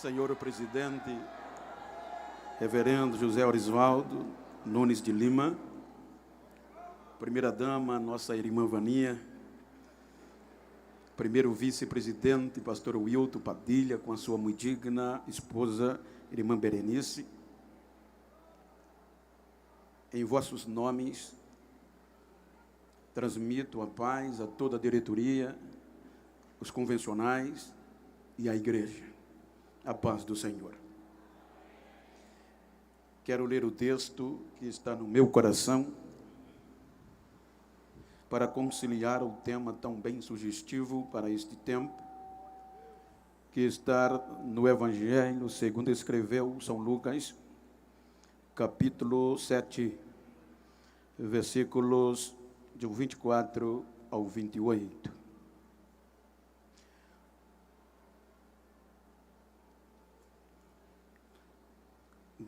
Senhor Presidente, Reverendo José Orisvaldo Nunes de Lima, Primeira-Dama, nossa irmã Vania, Primeiro Vice-Presidente, Pastor Wilton Padilha, com a sua muito digna esposa, irmã Berenice, em vossos nomes, transmito a paz a toda a diretoria, os convencionais e a igreja. A paz do Senhor. Quero ler o texto que está no meu coração para conciliar o tema tão bem sugestivo para este tempo, que está no Evangelho segundo escreveu São Lucas, capítulo 7, versículos de 24 ao 28.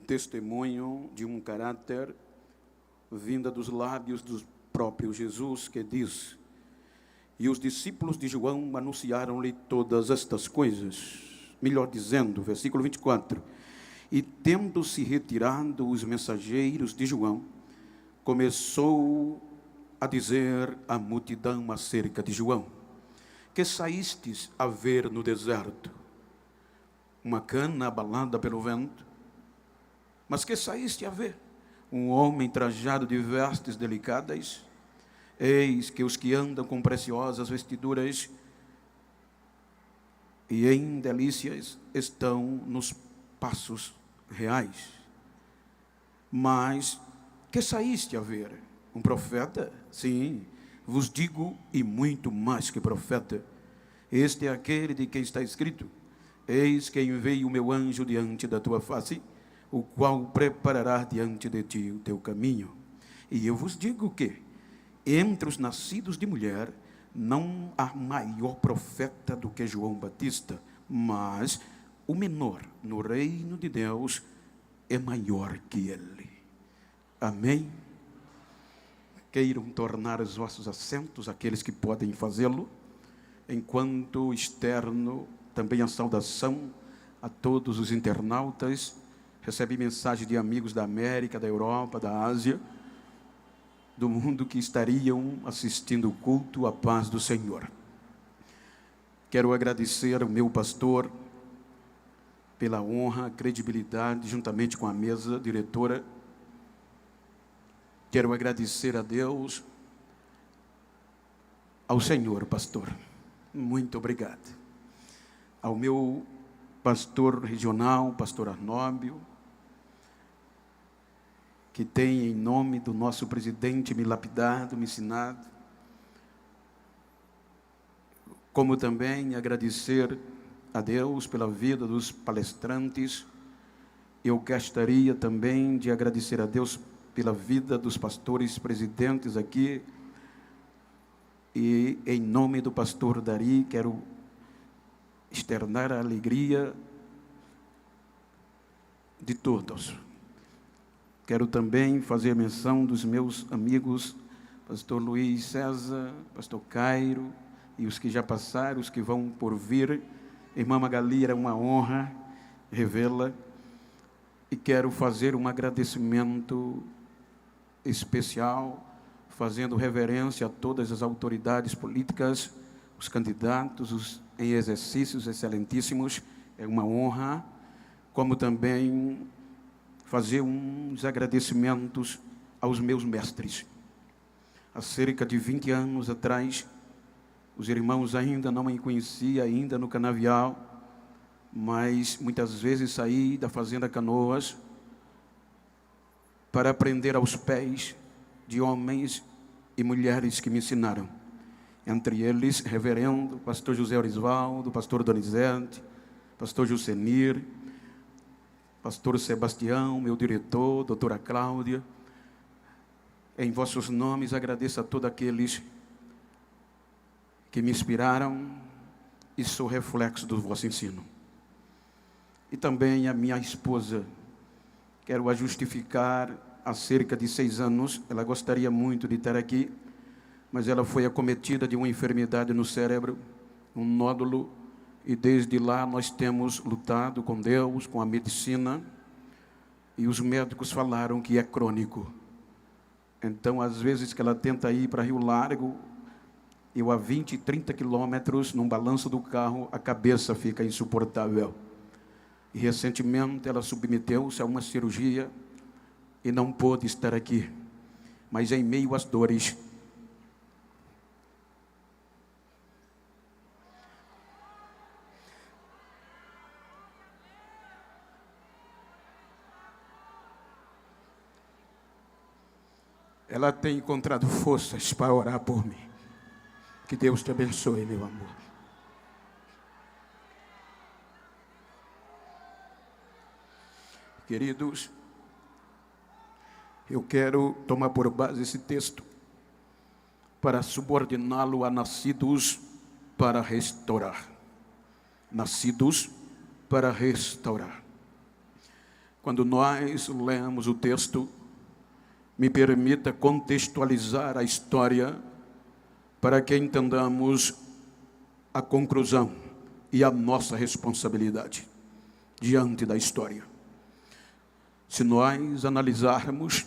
Testemunho de um caráter vinda dos lábios do próprio Jesus, que diz: e os discípulos de João anunciaram-lhe todas estas coisas. Melhor dizendo, versículo 24: e tendo-se retirado os mensageiros de João, começou a dizer à multidão acerca de João: que saístes a ver no deserto? Uma cana abalada pelo vento? Mas que saíste a ver? Um homem trajado de vestes delicadas? Eis que os que andam com preciosas vestiduras e em delícias estão nos passos reais. Mas que saíste a ver? Um profeta? Sim, vos digo, e muito mais que profeta. Este é aquele de quem está escrito: eis que enviei o meu anjo diante da tua face, o qual preparará diante de ti o teu caminho. E eu vos digo que, entre os nascidos de mulher, não há maior profeta do que João Batista, mas o menor no reino de Deus é maior que ele. Amém? Queiram tornar os vossos assentos, aqueles que podem fazê-lo, enquanto externo também a saudação a todos os internautas. Recebi mensagem de amigos da América, da Europa, da Ásia, do mundo, que estariam assistindo o culto à paz do Senhor. Quero agradecer ao meu pastor pela honra, credibilidade, juntamente com a mesa diretora. Quero agradecer a Deus, ao Senhor, pastor. Muito obrigado. Ao meu pastor regional, pastor Arnóbio, que tem, em nome do nosso presidente, me lapidado, me ensinado. Como também agradecer a Deus pela vida dos palestrantes. Eu gostaria também de agradecer a Deus pela vida dos pastores presidentes aqui. E, em nome do pastor Dari, quero externar a alegria de todos. Quero também fazer menção dos meus amigos, pastor Luiz César, pastor Cairo, e os que já passaram, os que vão por vir. Irmã Magali, era uma honra revê-la. E quero fazer um agradecimento especial, fazendo reverência a todas as autoridades políticas, os candidatos, os em exercícios excelentíssimos. É uma honra, como também fazer uns agradecimentos aos meus mestres. Há cerca de 20 anos atrás, os irmãos ainda não me conheciam, ainda no canavial, mas muitas vezes saí da fazenda Canoas para aprender aos pés de homens e mulheres que me ensinaram. Entre eles, reverendo pastor José Orisvaldo, pastor Donizete, pastor Jusenir, pastor Sebastião, meu diretor, doutora Cláudia. Em vossos nomes, agradeço a todos aqueles que me inspiraram e sou reflexo do vosso ensino. E também a minha esposa, quero a justificar. Há cerca de 6 anos, ela gostaria muito de estar aqui, mas ela foi acometida de uma enfermidade no cérebro, um nódulo E desde lá nós temos lutado com Deus, com a medicina, e os médicos falaram que é crônico. Então, às vezes que ela tenta ir para Rio Largo, eu a 20, 30 quilômetros, num balanço do carro, a cabeça fica insuportável. E recentemente ela submeteu-se a uma cirurgia e não pôde estar aqui. Mas em meio às dores, ela tem encontrado forças para orar por mim. Que Deus te abençoe, meu amor. Queridos, eu quero tomar por base esse texto para subordiná-lo a nascidos para restaurar. Nascidos para restaurar. Quando nós lemos o texto, me permita contextualizar a história para que entendamos a conclusão e a nossa responsabilidade diante da história. Se nós analisarmos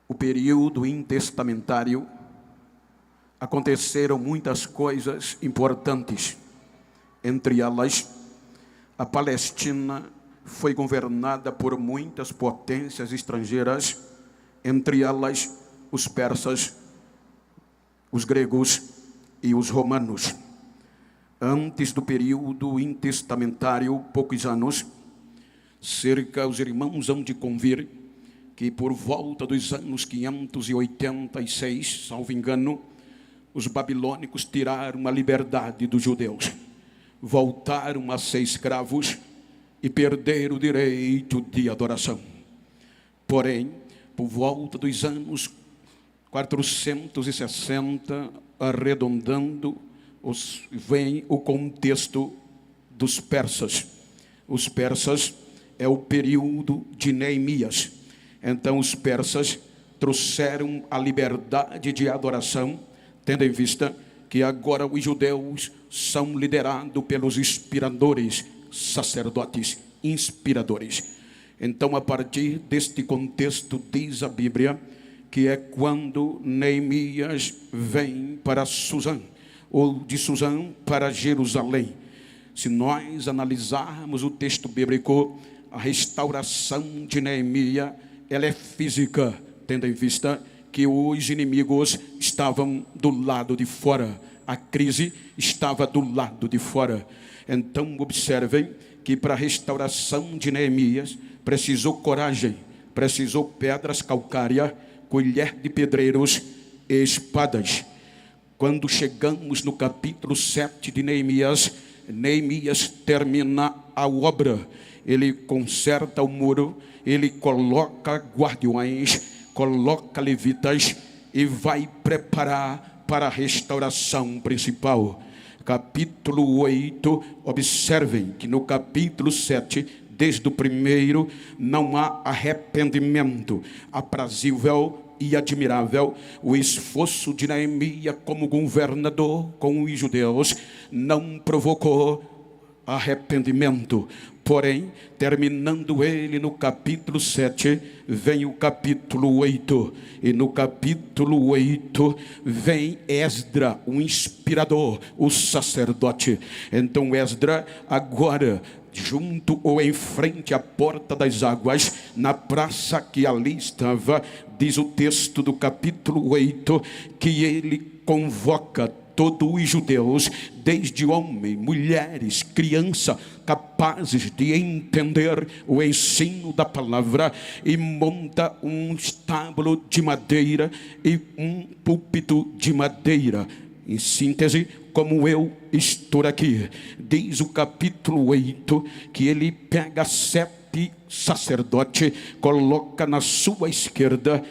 o período intestamentário, aconteceram muitas coisas importantes. Entre elas, a Palestina foi governada por muitas potências estrangeiras, entre elas os persas, os gregos e os romanos. Antes do período intestamentário, poucos anos, os irmãos hão de convir que por volta dos anos 586, salvo engano, os babilônicos tiraram a liberdade dos judeus, voltaram a ser escravos e perderam o direito de adoração. Porém, por volta dos anos 460, arredondando, vem o contexto dos persas. Os persas é o período de Neemias. Então os persas trouxeram a liberdade de adoração, tendo em vista que agora os judeus são liderados pelos inspiradores, sacerdotes inspiradores. Então, a partir deste contexto, diz a Bíblia, que é quando Neemias vem para Suzã, ou de Suzã para Jerusalém. Se nós analisarmos o texto bíblico, a restauração de Neemias, ela é física, tendo em vista que os inimigos estavam do lado de fora, a crise estava do lado de fora. Então, observem que para a restauração de Neemias, precisou coragem, precisou pedras calcárias, colher de pedreiros e espadas. Quando chegamos no capítulo 7 de Neemias, Neemias termina a obra. Ele conserta o muro, ele coloca guardiões, coloca levitas e vai preparar para a restauração principal. Capítulo 8, observem que no capítulo 7, desde o primeiro, não há arrependimento. Aprazível e admirável o esforço de Neemias como governador com os judeus, não provocou arrependimento. Porém, terminando ele no capítulo 7, vem o capítulo 8. E no capítulo 8 vem Esdra, o inspirador, o sacerdote. Então Esdra agora, junto ou em frente à porta das águas, na praça que ali estava, diz o texto do capítulo 8, que ele convoca todos os judeus, desde homens, mulheres, crianças, capazes de entender o ensino da palavra, e monta um estábulo de madeira e um púlpito de madeira. Em síntese, como eu estou aqui, diz o capítulo 8, que ele pega 7 sacerdotes, coloca na sua esquerda,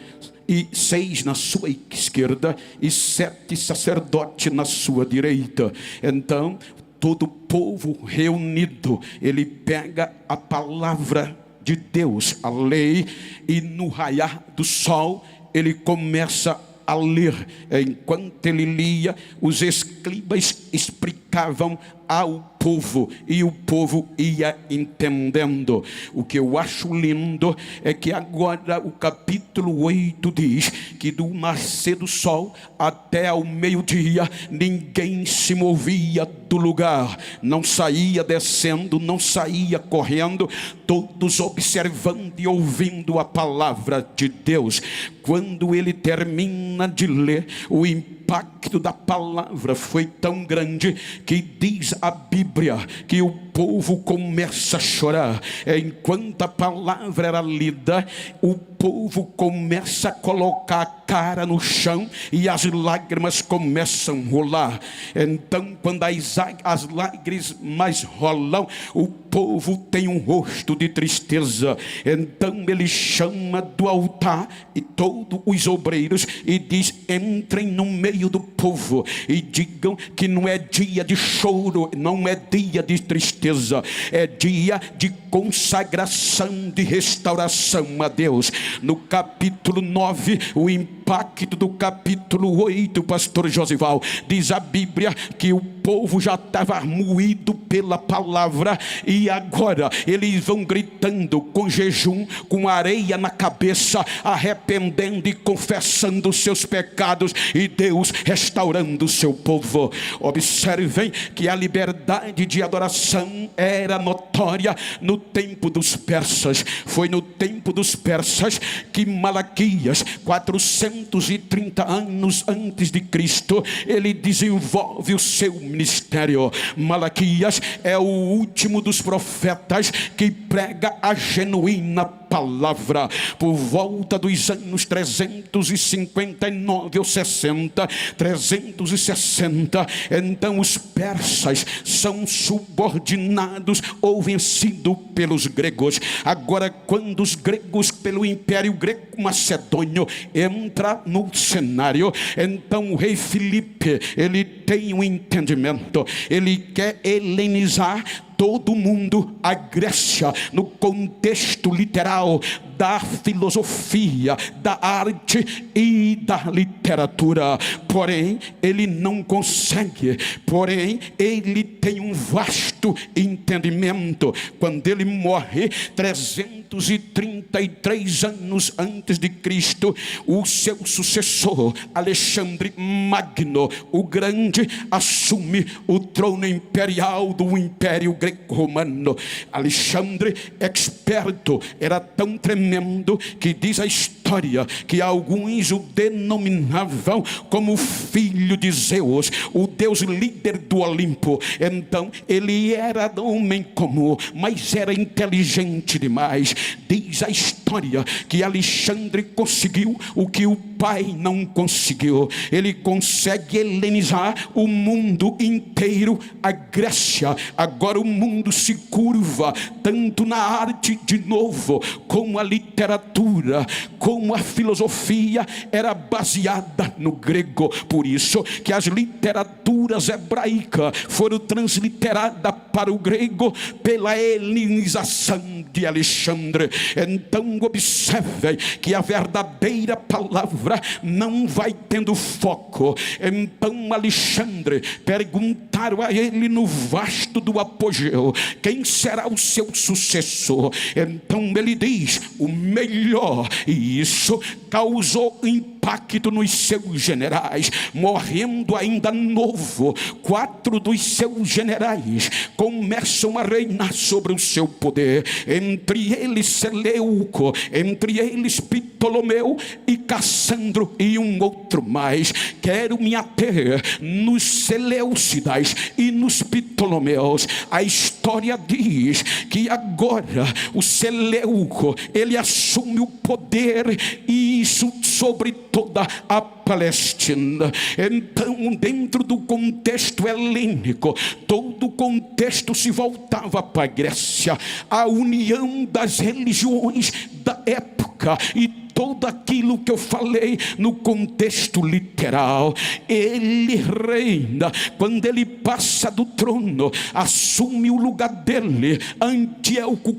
e 6 na sua esquerda, e 7 sacerdotes na sua direita. Então, todo o povo reunido, ele pega a palavra de Deus, a lei, e no raiar do sol, ele começa a ler. Enquanto ele lia, os escribas explicavam ao povo, e o povo ia entendendo. O que eu acho lindo é que agora o capítulo 8 diz que do nascer do sol até ao meio-dia ninguém se movia do lugar, não saía descendo, não saía correndo, todos observando e ouvindo a palavra de Deus. Quando ele termina de ler, o impacto da palavra foi tão grande que diz a Bíblia que o povo começa a chorar. Enquanto a palavra era lida, o povo começa a colocar a cara no chão e as lágrimas começam a rolar. Então, quando as lágrimas rolam, o povo tem um rosto de tristeza. Então ele chama do altar e todos os obreiros e diz: entrem no meio do povo e digam que não é dia de choro, não é dia de tristeza, é dia de consagração, de restauração a Deus. No capítulo 9, o impacto do capítulo 8, pastor Josival, diz a Bíblia que o povo já estava moído pela palavra, e agora eles vão gritando com jejum, com areia na cabeça, arrependendo e confessando os seus pecados, e Deus restaurando o seu povo. Observem que a liberdade de adoração era notória no tempo dos persas. Foi no tempo dos persas que Malaquias, 430 anos antes de Cristo, ele desenvolve o seu ministério. Malaquias é o último dos profetas que prega a genuína palavra. Por volta dos anos 359 ou 360, então os persas são subordinados ou vencidos pelos gregos. Agora, quando os gregos, pelo Império Greco-Macedônio, entra no cenário, então o rei Filipe, ele tem um entendimento, ele quer helenizar todo mundo, a Grécia, no contexto literal da filosofia, da arte e da literatura. Porém, ele não consegue. Porém, ele tem um vasto entendimento. Quando ele morre, 333 anos antes de Cristo, o seu sucessor, Alexandre Magno, o Grande, assume o trono imperial do Império Greco-Romano. Alexandre, experto, era tão tremendo que diz a história que alguns o denominavam como filho de Zeus, o Deus líder do Olimpo. Então ele era homem comum, mas era inteligente demais. Diz a história que Alexandre conseguiu o que o pai não conseguiu. Ele consegue helenizar o mundo inteiro, a Grécia. Agora o mundo se curva tanto na arte, de novo, como a literatura, como a filosofia era baseada no grego. Por isso que as literaturas hebraicas foram transliteradas para o grego pela helenização de Alexandre. Então observem que a verdadeira palavra não vai tendo foco. Então Alexandre, perguntaram a ele no vasto do apogeu: quem será o seu sucessor? Então ele diz: o melhor. E isso causou impacto nos seus generais. Morrendo ainda novo, 4 dos seus generais começam a reinar sobre o seu poder. Entre eles Seleuco, entre eles Ptolomeu e Cassandro e um outro mais. Quero me ater nos Seleucidas e nos Ptolomeus. A história diz que agora o Seleuco, ele assume o poder, e isso sobre toda a Palestina. Então, dentro do contexto helênico, todo o contexto se voltava para a Grécia, a união das religiões da época e tudo aquilo que eu falei no contexto literal. Ele reina. Quando ele passa do trono, assume o lugar dele. Antíoco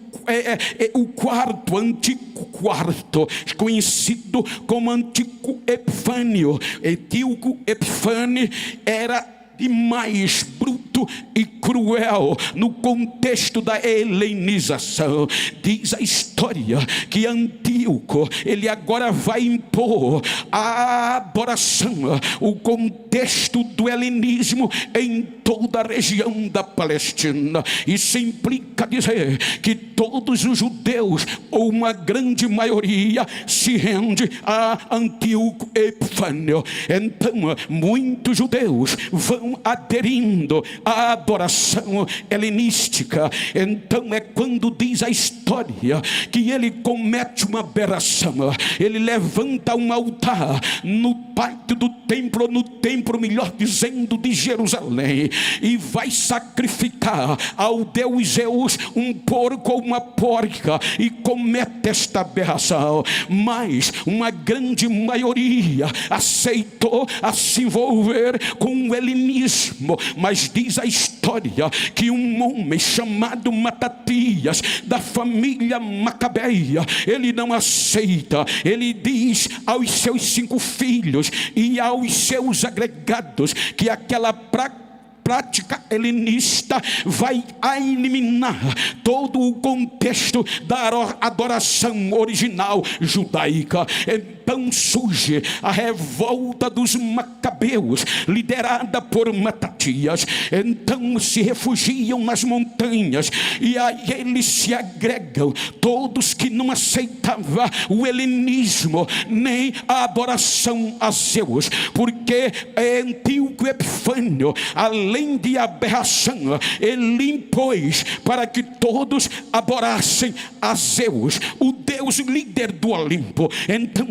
o quarto, Antíoco quarto, conhecido como Antíoco Epifânio. Antíoco Epifânio era demais, bruto, violento e cruel no contexto da helenização. Diz a história que Antíoco, ele agora vai impor a adoração, o contexto do helenismo em toda a região da Palestina. Isso implica dizer que todos os judeus, ou uma grande maioria, se rende a Antíoco Epifânio. Então muitos judeus vão aderindo à adoração helenística. Então é quando diz a história que ele comete uma aberração. Ele levanta um altar no pátio do templo, no templo, melhor dizendo, de Jerusalém, e vai sacrificar ao deus Zeus um porco ou uma porca, e comete esta aberração. Mas uma grande maioria aceitou a se envolver com o helenismo. Mas diz a história que um homem chamado Matatias, da família Macabeia, ele não aceita. Ele diz aos seus 5 filhos e aos seus agregados que aquela prática helenista vai eliminar todo o contexto da adoração original judaica. Então surge a revolta dos Macabeus, liderada por Matatias. Então se refugiam nas montanhas, e a eles se agregam todos que não aceitavam o helenismo nem a adoração a Zeus, porque Antíoco Epifânio, além de aberração, ele impôs para que todos adorassem a Zeus, o Deus líder do Olimpo. Então,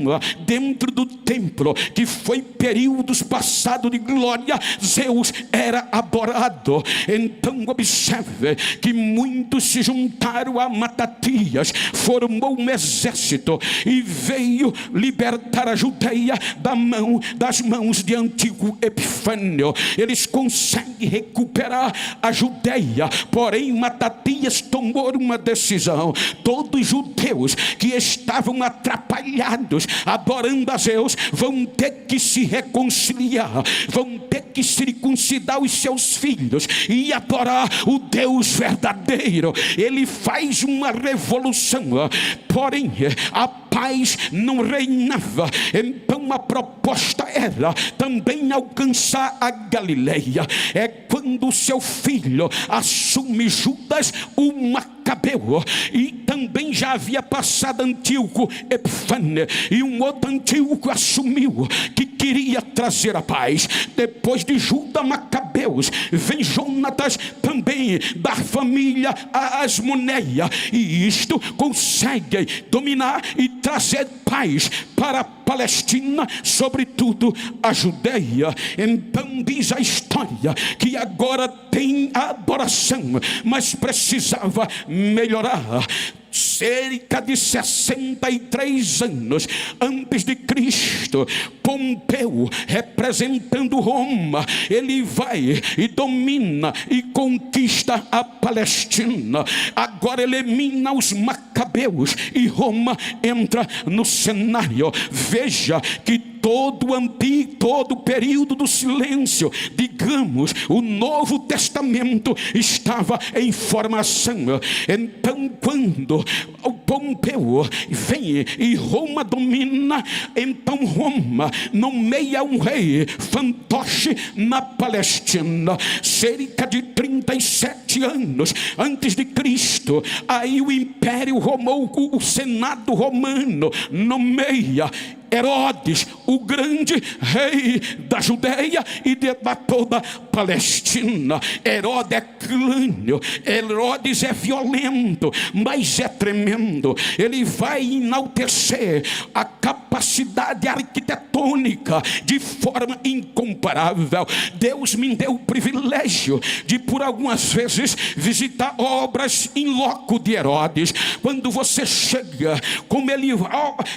dentro do templo, que foi períodos passados de glória, Zeus era adorado. Então observe que muitos se juntaram a Matatias, formou um exército e veio libertar a Judeia das mãos de Antíoco Epifânio. Eles conseguem recuperar a Judeia, porém Matatias tomou uma decisão: todos os judeus que estavam atrapalhados adorando a Zeus vão ter que se reconciliar, vão ter que circuncidar os seus filhos e adorar o Deus verdadeiro. Ele faz uma revolução, porém a paz não reinava. Então a proposta era também alcançar a Galileia. É quando o seu filho assume Judas, o Macabeu, e também já havia passado Antíoco Epifânio, e um outro Antíoco assumiu que queria trazer a paz. Depois de Judas Macabeus vem Jonatas, também da família Asmoneia, e isto consegue dominar e trazer paz para a Palestina, sobretudo a Judeia. Então diz a história que agora tem a adoração, mas precisava melhorar. Cerca de 63 anos antes de Cristo, Pompeu, representando Roma, ele vai e domina e conquista a Palestina. Agora elimina os Macabeus e Roma entra no cenário. Veja que todo o período do silêncio, digamos, o Novo Testamento estava em formação. Então quando o Pompeu vem e Roma domina, então Roma nomeia um rei fantoche na Palestina. Cerca de 37 anos antes de Cristo, aí o Império Romano, o Senado Romano nomeia Herodes, o grande rei da Judeia e da toda a Palestina. Herodes é clânio, Herodes é violento, mas é tremendo. Ele vai enaltecer a capacidade arquitetônica de forma incomparável. Deus me deu o privilégio de por algumas vezes visitar obras em loco de Herodes. Quando você chega, como ele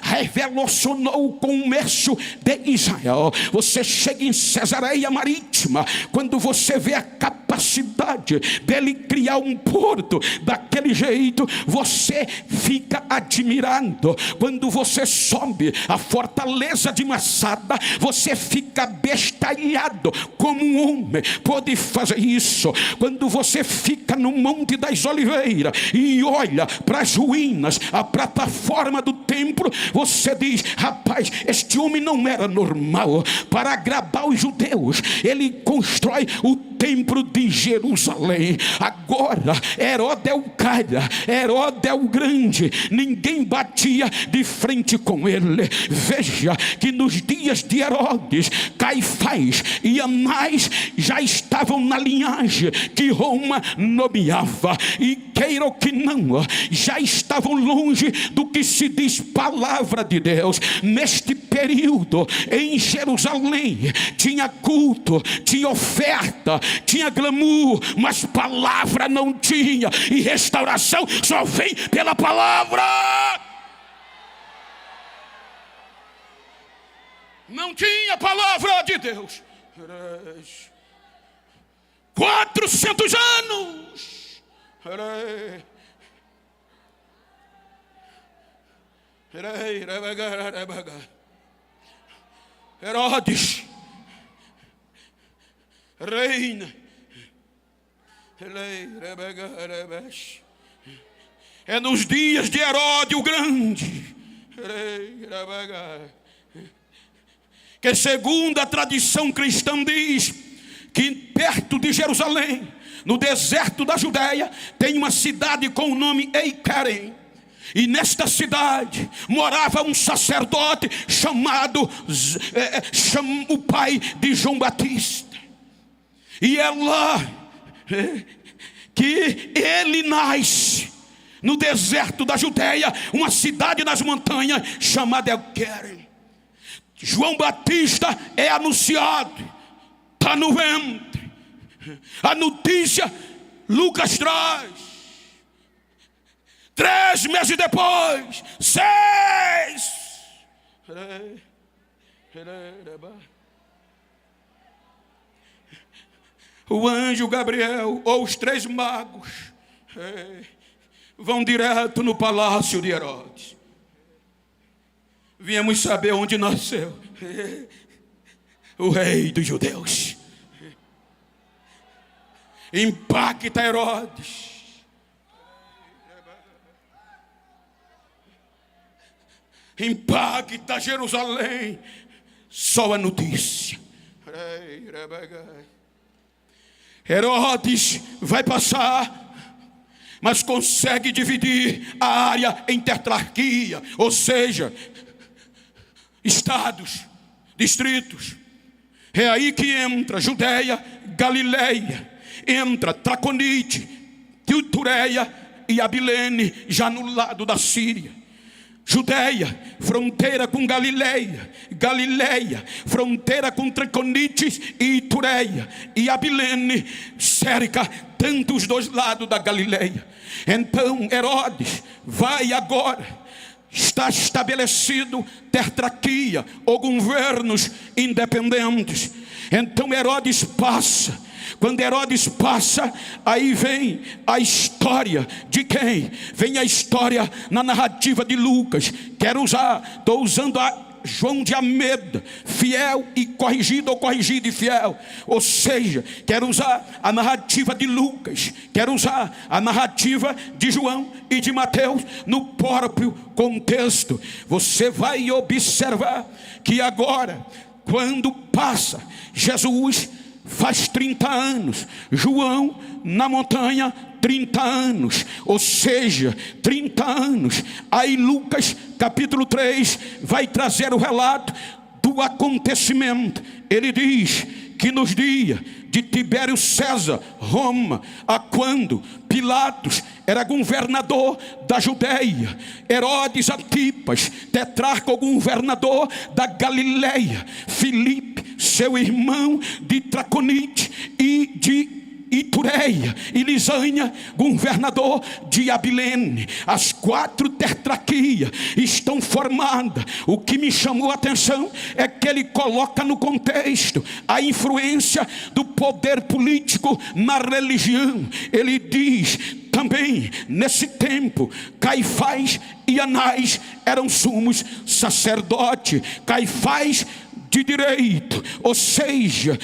revolucionou o comércio de Israel, você chega em Cesareia Marítima, quando você vê a capacidade dele criar um porto daquele jeito, você fica admirado. Quando você sobe a a fortaleza de Massada, você fica bestalhado. Como um homem pode fazer isso? Quando você fica no Monte das Oliveiras e olha para as ruínas, a plataforma do templo, você diz: rapaz, este homem não era normal. Para agradar os judeus, ele constrói o templo de Jerusalém. Agora Herodes é o cara, Herodes é o grande, ninguém batia de frente com ele. Veja que nos dias de Herodes, Caifás e Anás já estavam na linhagem que Roma nomeava, e queira ou que não, já estavam longe do que se diz palavra de Deus. Neste período em Jerusalém tinha culto, tinha oferta, tinha glamour, mas palavra não tinha, e restauração só vem pela palavra. Não tinha palavra de Deus. 400 anos. Herodes reina. É nos dias de Herodes o Grande que, segundo a tradição cristã, diz que perto de Jerusalém, no deserto da Judéia, tem uma cidade com o nome Eicarém. E nesta cidade morava um sacerdote chamado o pai de João Batista. E é lá que ele nasce, no deserto da Judéia, uma cidade nas montanhas chamada Eicarém. João Batista é anunciado, está no ventre. A notícia Lucas traz. 3 meses depois, 6. O anjo Gabriel ou os 3 magos vão direto no palácio de Herodes. Viemos saber onde nasceu o rei dos judeus. Impacta Herodes. Impacta Jerusalém. Só a notícia. Herodes vai passar, mas consegue dividir a área em tetrarquia, ou seja, estados, distritos. É aí que entra Judeia, Galileia, entra Traconite, Titureia e Abilene, já no lado da Síria. Judeia, fronteira com Galileia, Galileia, fronteira com Traconite e Itureia, e Abilene cerca tanto os 2 lados da Galileia. Então Herodes vai agora, está estabelecido tetrarquia ou governos independentes. Então Herodes passa. Quando Herodes passa, aí vem a história de quem? Vem a história na narrativa de Lucas. Quero usar, estou usando a João de Almeida, fiel e corrigido, ou corrigido e fiel. Ou seja, quero usar a narrativa de Lucas, quero usar a narrativa de João e de Mateus no próprio contexto. Você vai observar que agora, quando passa, Jesus faz 30 anos, João na montanha 30 anos, ou seja, 30 anos. Aí Lucas capítulo 3 vai trazer o relato do acontecimento. Ele diz que nos dias de Tibério César, Roma, a quando Pilatos era governador da Judéia, Herodes Antipas, tetrarca ou governador da Galileia, Filipe, seu irmão de Traconite e de Itureia e Lisânia, governador de Abilene. As 4 tetrarquias estão formadas. O que me chamou a atenção é que ele coloca no contexto a influência do poder político na religião. Ele diz também, nesse tempo, Caifás e Anás eram sumos sacerdotes. Caifás de direito, ou seja,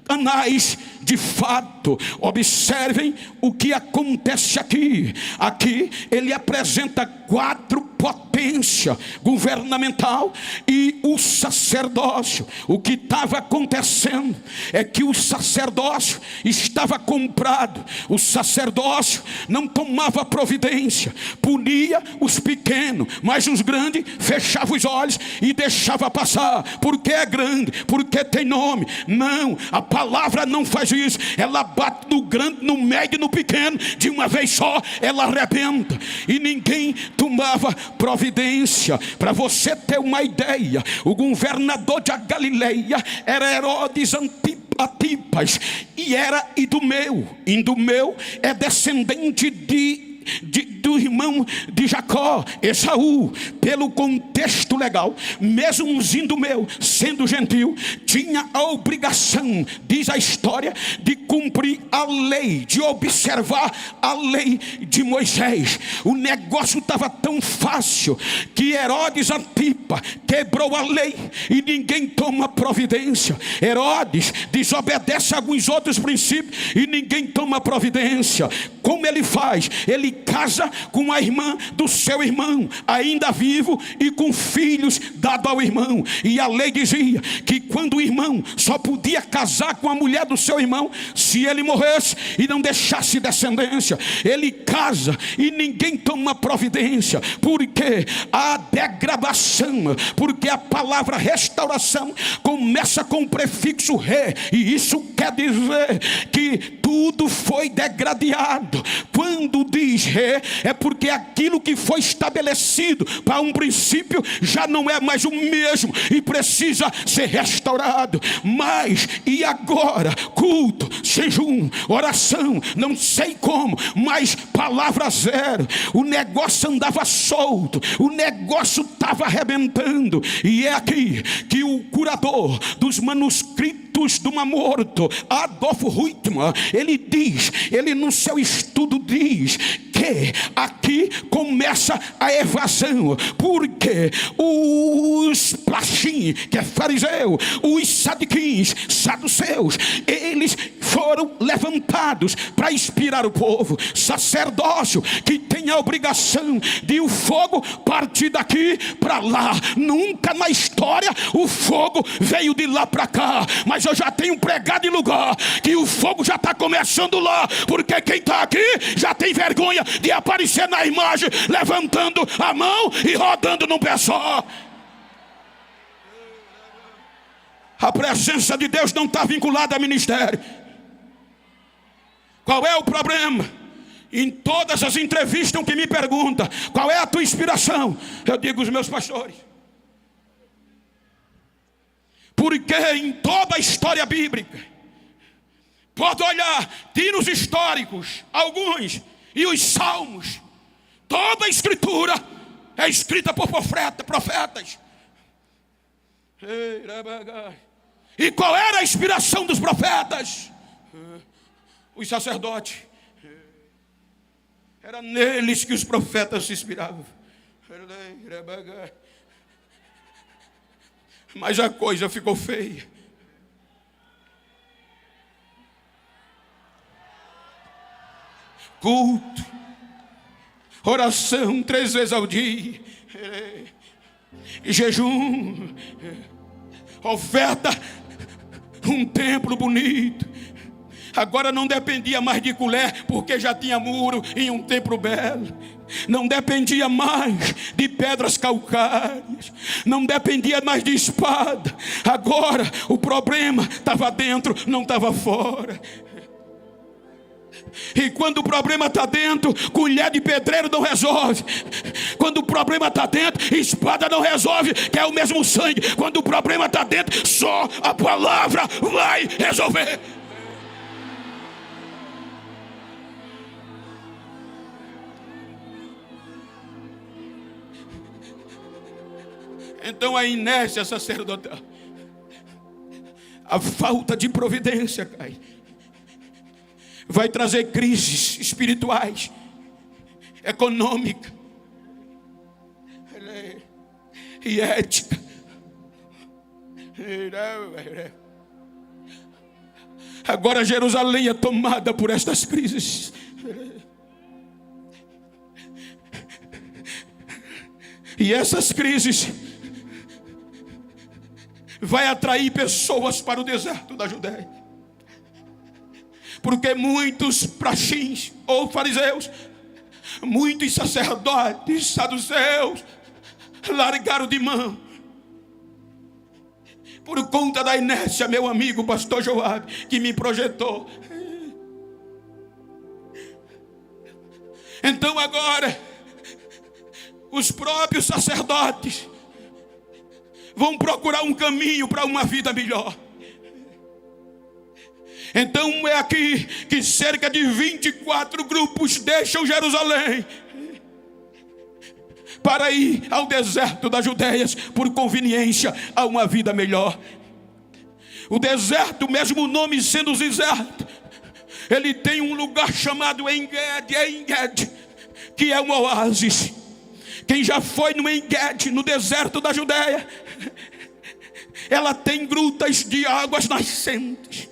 Anás de fato. Observem o que acontece aqui. Aqui ele apresenta 4 potências: governamental e o sacerdócio. O que estava acontecendo é que o sacerdócio estava comprado. O sacerdócio não tomava providência, punia os pequenos, mas os grandes fechava os olhos e deixava passar, porque é grande, porque tem nome. Não, a palavra não faz isso. Ela bate no grande, no médio e no pequeno. De uma vez só ela arrebenta. E ninguém tomava providência. Para você ter uma ideia, o governador da Galileia era Herodes Antipas, e era Idumeu. Idumeu é descendente do irmão de Jacó, Esaú. Pelo contexto legal, mesmo Idumeu sendo gentil, tinha a obrigação, diz a história, de cumprir a lei, de observar a lei de Moisés. O negócio estava tão fácil que Herodes Antipas quebrou a lei e ninguém toma providência. Herodes desobedece a alguns outros princípios e ninguém toma providência. Como ele faz? Ele casa com a irmã do seu irmão, ainda vivo, e com filhos dados ao irmão. E a lei dizia que quando o irmão só podia casar com a mulher do seu irmão se ele morresse e não deixasse descendência. Ele casa e ninguém toma providência, porque a degradação, porque a palavra restauração começa com o prefixo re, e isso quer dizer que tudo foi degradado. Quando diz re, é porque aquilo que foi estabelecido para um princípio já não é mais o mesmo e precisa ser restaurado. Mas e agora? Culto, jejum, oração, não sei como, mas palavra zero. O negócio andava solto, o negócio estava arrebentando. E é aqui que o curador dos manuscritos do Mar Morto, Adolfo Huitman, ele no seu estudo diz que aqui começa a evasão, porque os plachim, que é fariseu, os sadiquins, saduceus, eles foram levantados para inspirar o povo. Sacerdócio que tem a obrigação de o fogo partir daqui para lá. Nunca na história o fogo veio de lá para cá, mas eu já tenho pregado em lugar que o fogo já está começando lá, porque quem está aqui já tem vergonha de aparecer na imagem levantando a mão e rodando num pé só. A presença de Deus não está vinculada a ministério. Qual é o problema? Em todas as entrevistas que me perguntam qual é a tua inspiração, eu digo os meus pastores. Porque em toda a história bíblica, pode olhar, tira os históricos, alguns, e os salmos, toda a escritura é escrita por profetas. E qual era a inspiração dos profetas? Os sacerdotes. Era neles que os profetas se inspiravam. Mas a coisa ficou feia. Culto, oração 3 vezes ao dia, jejum, oferta, um templo bonito. Agora não dependia mais de colher, porque já tinha muro em um templo belo. Não dependia mais de pedras calcárias, não dependia mais de espada. Agora o problema estava dentro, não estava fora. E quando o problema está dentro, colher de pedreiro não resolve. Quando o problema está dentro, espada não resolve, que é o mesmo sangue. Quando o problema está dentro, só a palavra vai resolver. Então a inércia sacerdotal, a falta de providência, cai, vai trazer crises espirituais, econômicas e ética. Agora Jerusalém é tomada por estas crises. E essas crises vai atrair pessoas para o deserto da Judéia. Porque muitos praxins ou fariseus, muitos sacerdotes, saduceus, largaram de mão. Por conta da inércia, meu amigo pastor Joabe, que me projetou. Então agora, os próprios sacerdotes vão procurar um caminho para uma vida melhor. Então é aqui que cerca de 24 grupos deixam Jerusalém para ir ao deserto das Judeias por conveniência a uma vida melhor. O deserto, mesmo o nome sendo deserto, ele tem um lugar chamado En-Gedi, que é um oásis. Quem já foi no En-Gedi, no deserto da Judéia, ela tem grutas de águas nascentes,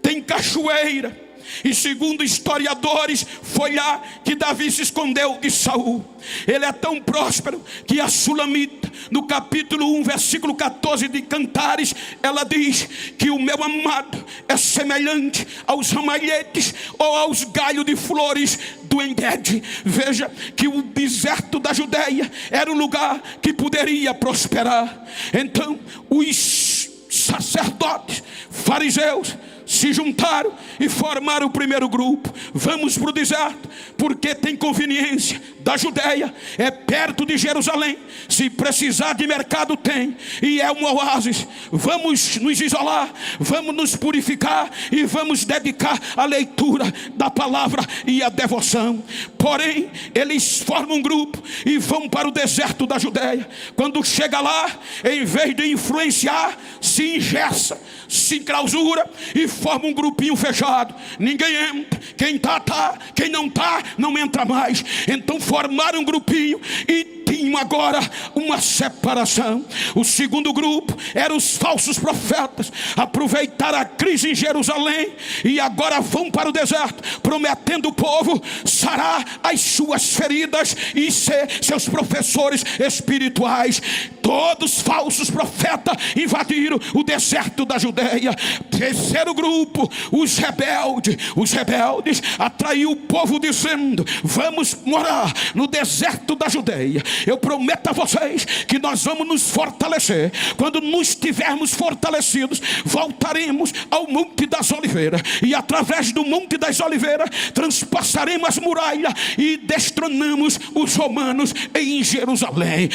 tem cachoeira. E segundo historiadores, foi lá que Davi se escondeu de Saul. Ele é tão próspero que a Sulamita, no capítulo 1, versículo 14 de Cantares, ela diz que o meu amado é semelhante aos ramalhetes ou aos galhos de flores do En-Gedi. Veja que o deserto da Judéia era um lugar que poderia prosperar. Então os sacerdotes, fariseus, se juntaram e formaram o primeiro grupo. Vamos para o deserto, porque tem conveniência da Judéia, é perto de Jerusalém. Se precisar de mercado tem, e é um oásis. Vamos nos isolar, vamos nos purificar e vamos dedicar a leitura da palavra e a devoção. Porém, eles formam um grupo e vão para o deserto da Judéia. Quando chega lá, em vez de influenciar, se engessa, se enclausura e forma um grupinho fechado. Ninguém entra, quem tá, quem não tá, não entra mais. Então formaram um grupinho e tinham agora uma separação. O segundo grupo eram os falsos profetas. Aproveitaram a crise em Jerusalém e agora vão para o deserto, prometendo o povo sarar as suas feridas e ser seus professores espirituais. Todos falsos profetas invadiram o deserto da Judéia. Terceiro grupo, os rebeldes. Os rebeldes atraiu o povo dizendo: vamos morar no deserto da Judéia. Eu prometo a vocês que nós vamos nos fortalecer. Quando nos tivermos fortalecidos, voltaremos ao Monte das Oliveiras, e através do Monte das Oliveiras transpassaremos as muralhas e destronamos os romanos em Jerusalém.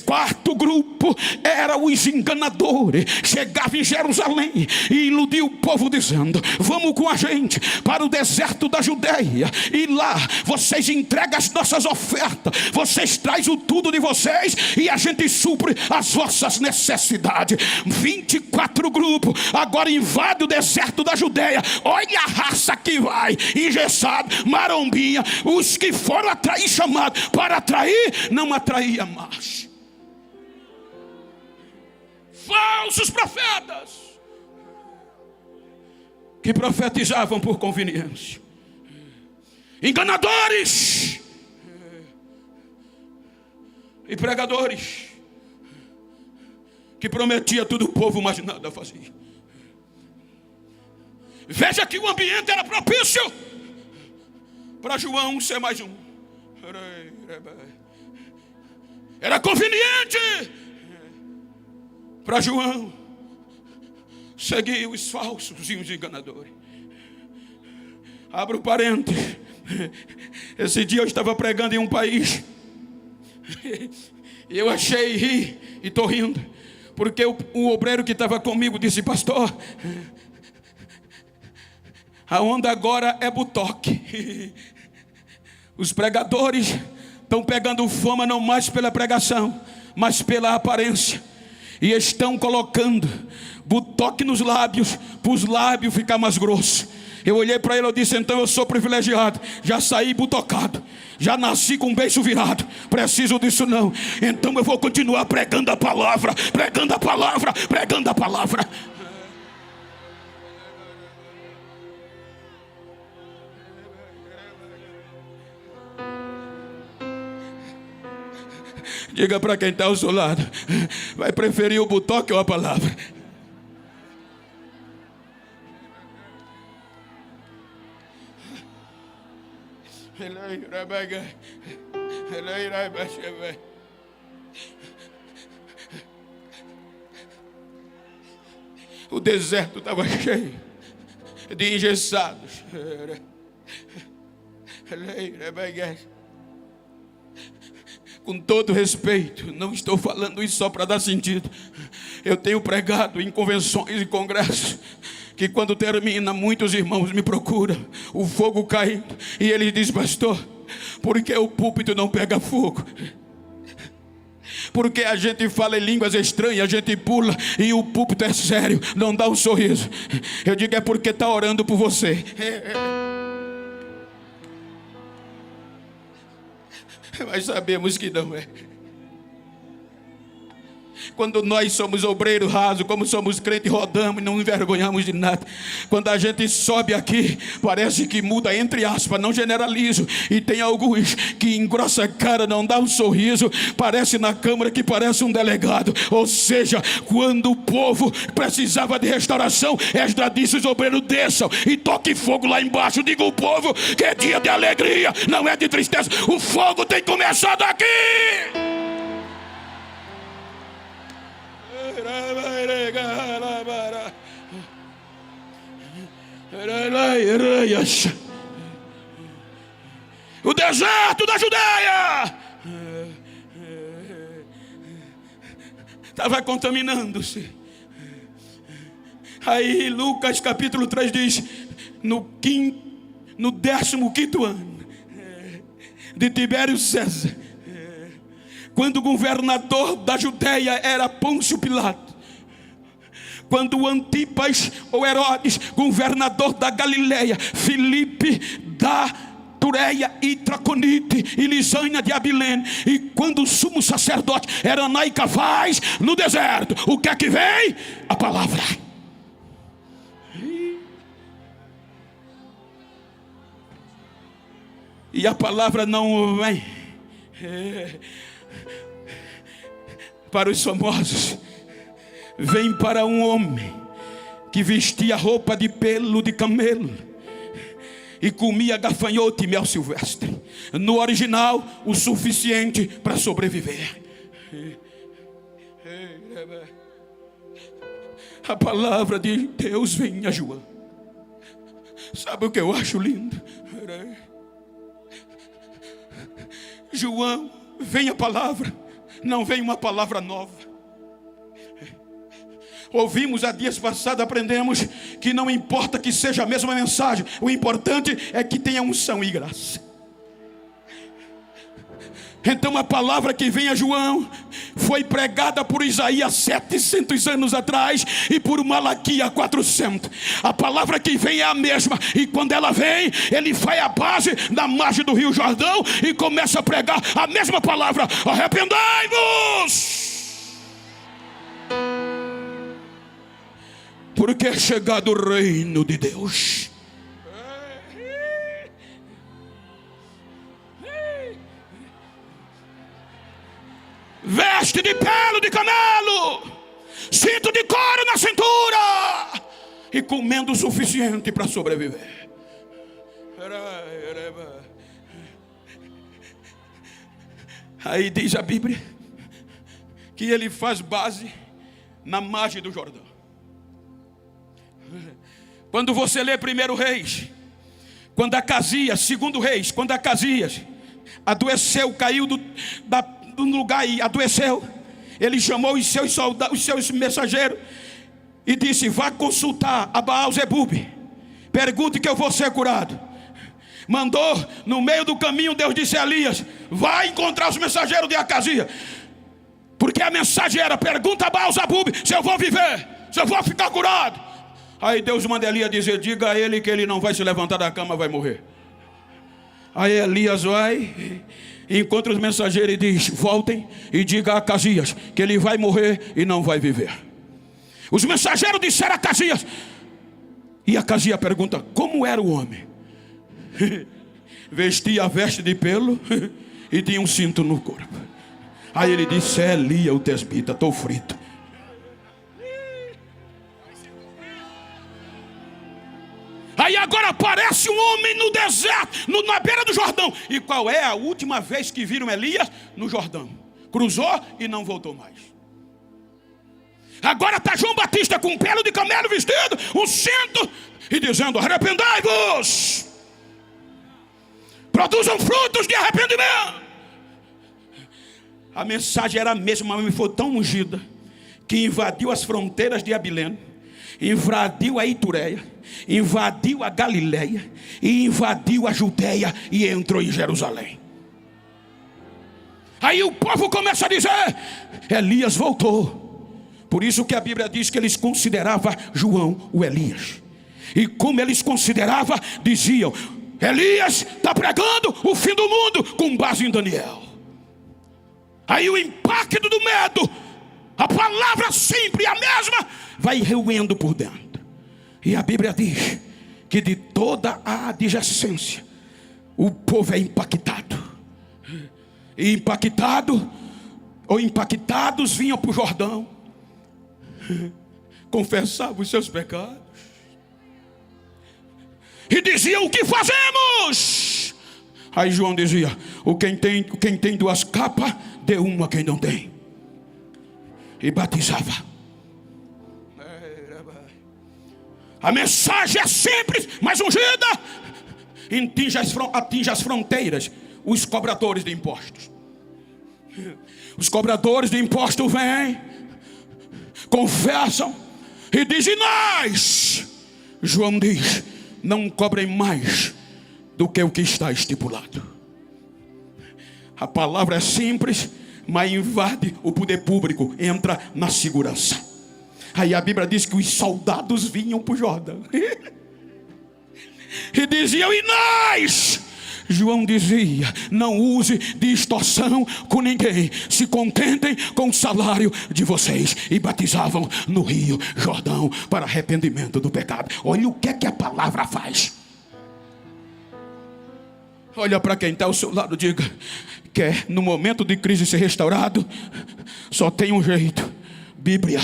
Quarto grupo era os enganadores. Chegava em Jerusalém e iludia o povo dizendo: vamos com a gente para o deserto da Judéia, e lá vocês entregam as nossas ofertas, vocês trazem o tudo de vocês e a gente supre as vossas necessidades. 24 grupos agora invadem o deserto da Judéia. Olha a raça que vai, engessado, marombinha. Os que foram atrair, chamados para atrair, não atraía mais. Falsos profetas que profetizavam por conveniência, enganadores e pregadores que prometia tudo o povo, mas nada fazia. Veja que o ambiente era propício para João ser mais um. Era conveniente para João seguir os falsos e os enganadores. Abro um parênteses. Esse dia eu estava pregando em um país e eu achei rir, e estou rindo, porque o obreiro que estava comigo disse: pastor, a onda agora é butoque. Os pregadores estão pegando fama não mais pela pregação, mas pela aparência. E estão colocando botox nos lábios, para os lábios ficar mais grossos. Eu olhei para ele e disse: então eu sou privilegiado, já saí butocado, já nasci com o beiço virado, preciso disso não. Então eu vou continuar pregando a palavra, pregando a palavra, pregando a palavra. Diga para quem está ao seu lado: vai preferir o botox ou a palavra? O deserto estava cheio de engessados. Com todo respeito, não estou falando isso só para dar sentido. Eu tenho pregado em convenções e congressos que quando termina, muitos irmãos me procuram, o fogo caindo, e eles dizem: pastor, por que o púlpito não pega fogo? Porque a gente fala em línguas estranhas, a gente pula e o púlpito é sério, não dá um sorriso. Eu digo: é porque está orando por você. Mas sabemos que não é. Quando nós somos obreiro raso, como somos crentes, rodamos e não envergonhamos de nada. Quando a gente sobe aqui, parece que muda, entre aspas, não generalizo. E tem alguns que engrossa a cara, não dá um sorriso, parece na câmara que parece um delegado. Ou seja, quando o povo precisava de restauração, Esdras disse: os obreiros desçam e toquem fogo lá embaixo. Diga ao povo que é dia de alegria, não é de tristeza. O fogo tem começado aqui. O deserto da Judeia estava contaminando-se. Aí Lucas capítulo 3 diz: no 15º ano de Tibério César, quando o governador da Judeia era Pôncio Pilato, quando Antipas ou Herodes, governador da Galileia, Filipe da Tureia e Traconite e Lisânia de Abilene, e quando o sumo sacerdote era Anás e Cafás no deserto, o que é que vem? A palavra. E a palavra não vem para os famosos, vem para um homem que vestia roupa de pelo de camelo e comia gafanhoto e mel silvestre. No original, o suficiente para sobreviver. A palavra de Deus vem a João. Sabe o que eu acho lindo? João, vem a palavra, não vem uma palavra nova. Ouvimos há dias passados, aprendemos que não importa que seja a mesma mensagem, o importante é que tenha unção e graça. Então a palavra que vem a João foi pregada por Isaías 700 anos atrás e por Malaquias 400. A palavra que vem é a mesma, e quando ela vem, ele vai à base na margem do Rio Jordão e começa a pregar a mesma palavra: arrependai-vos, porque é chegado o reino de Deus. Veste de pelo de camelo, cinto de couro na cintura, e comendo o suficiente para sobreviver. Aí diz a Bíblia que ele faz base na margem do Jordão. Quando você lê 1 Reis, quando Acasias, 2 Reis, quando Acasias adoeceu, caiu do lugar e adoeceu, ele chamou os seus soldados, os seus mensageiros, e disse: vá consultar a Baal-Zebub, pergunte que eu vou ser curado. Mandou, no meio do caminho Deus disse a Elias: vai encontrar os mensageiros de Acasias. Porque a mensagem era: pergunta a Baal-Zebub se eu vou viver, se eu vou ficar curado. Aí Deus manda Elias dizer: diga a ele que ele não vai se levantar da cama, vai morrer. Aí Elias vai, encontra os mensageiros e diz: voltem e diga a Acasias que ele vai morrer e não vai viver. Os mensageiros disseram a Acasias, e Acasias pergunta: como era o homem? Vestia a veste de pelo e tinha um cinto no corpo. Aí ele disse: é Elias o tesbita, estou frito. Aí agora aparece um homem no deserto, na beira do Jordão. E qual é a última vez que viram Elias? No Jordão. Cruzou e não voltou mais. Agora está João Batista com um pelo de camelo vestido, um cinto, e dizendo: arrependai-vos, produzam frutos de arrependimento. A mensagem era a mesma, mas foi tão ungida que invadiu as fronteiras de Abilene, invadiu a Itureia, invadiu a Galileia e invadiu a Judeia e entrou em Jerusalém. Aí o povo começa a dizer: Elias voltou. Por isso que a Bíblia diz que eles consideravam João o Elias. E como eles consideravam, diziam: Elias está pregando o fim do mundo, com base em Daniel. Aí o impacto do medo, a palavra sempre a mesma, vai remoendo por dentro. E a Bíblia diz que de toda a adjacência o povo é impactado. E impactado, ou impactados, vinham para o Jordão, confessavam os seus pecados e diziam: o que fazemos? Aí João dizia: quem tem duas capas, dê uma a quem não tem. E batizava. A mensagem é simples, mas ungida. Atinge as fronteiras os cobradores de impostos. Os cobradores de impostos vêm, confessam e dizem: nós. João diz: não cobrem mais do que o que está estipulado. A palavra é simples, mas invade o poder público, entra na segurança. Aí a Bíblia diz que os soldados vinham para o Jordão e diziam: e nós? João dizia: não use de extorsão com ninguém, se contentem com o salário de vocês. E batizavam no rio Jordão para arrependimento do pecado. Olha o que é que a palavra faz. Olha para quem está ao seu lado, diga: quer no momento de crise ser restaurado, só tem um jeito: Bíblia.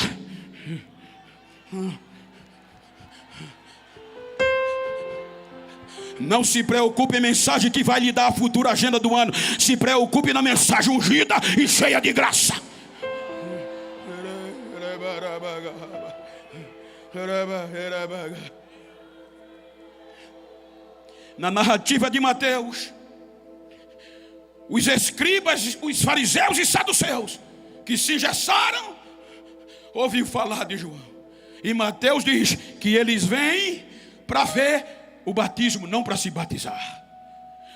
Não se preocupe em mensagem que vai lhe dar a futura agenda do ano. Se preocupe na mensagem ungida e cheia de graça. Na narrativa de Mateus, os escribas, os fariseus e saduceus que se engessaram, ouviram falar de João. E Mateus diz que eles vêm para ver o batismo, não para se batizar.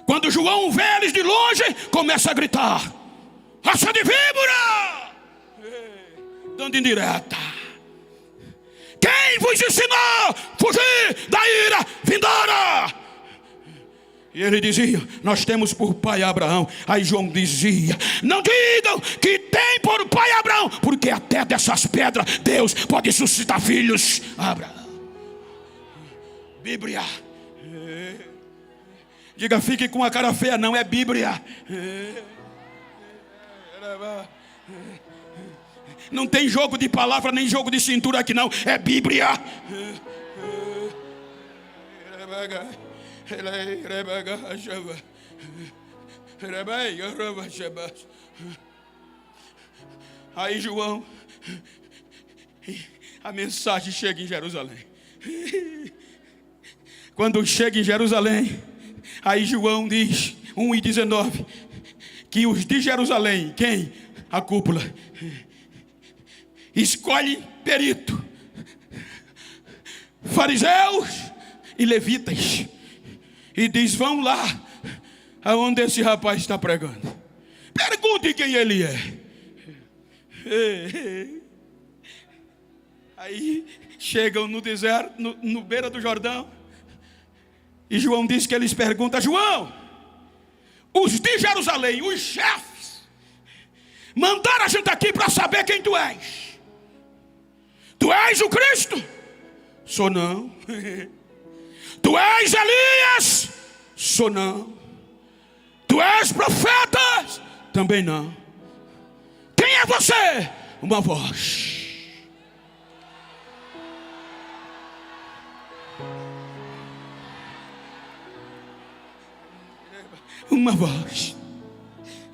Quando João vê eles de longe, começa a gritar: raça de víbora! Dando indireta. Quem vos ensinou a fugir da ira vindoura? E ele dizia: nós temos por pai Abraão. Aí João dizia: não digam que tem por pai Abraão, porque até dessas pedras Deus pode suscitar filhos a Abraão. Bíblia. Diga: fique com a cara feia, não é Bíblia. Não tem jogo de palavra nem jogo de cintura aqui não, é Bíblia. Aí João, a mensagem chega em Jerusalém. Quando chega em Jerusalém, aí João diz, 1:19, que os de Jerusalém, quem? A cúpula, escolhe perito, fariseus e levitas, e diz: vão lá aonde esse rapaz está pregando, pergunte quem ele é. Aí chegam no deserto, no beira do Jordão. E João diz que eles perguntam: João, os de Jerusalém, os chefes, mandaram a gente aqui para saber quem tu és. Tu és o Cristo? Sou não. Tu és Elias? Sou não. Tu és profeta? Também não. Quem é você? Uma voz. Uma voz.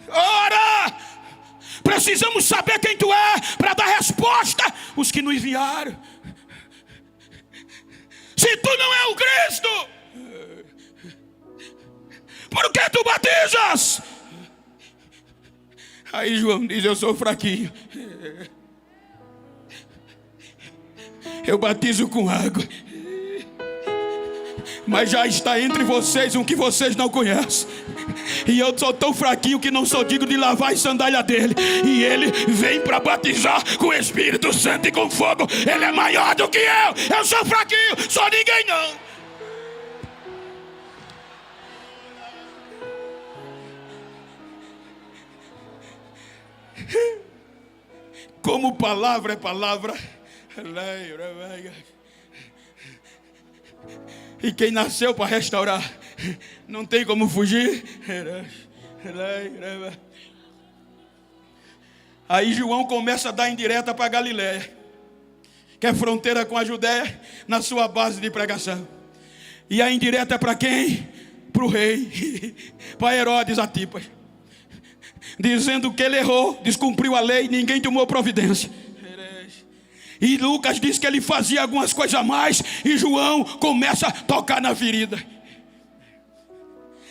Ora, precisamos saber quem tu é para dar resposta os que nos enviaram. Se tu não é o Cristo, por que tu batizas? Aí João diz: eu sou fraquinho, eu batizo com água, mas já está entre vocês um que vocês não conhecem. E eu sou tão fraquinho que não sou digno de lavar a sandália dele. E ele vem para batizar com o Espírito Santo e com fogo. Ele é maior do que eu. Eu sou fraquinho, sou ninguém não. Como palavra é palavra. E quem nasceu para restaurar não tem como fugir. Aí João começa a dar indireta para Galiléia, que é fronteira com a Judéia, na sua base de pregação. E a indireta é para quem? Para o rei, para Herodes Antipas, dizendo que ele errou, descumpriu a lei, ninguém tomou providência. E Lucas diz que ele fazia algumas coisas a mais, e João começa a tocar na ferida.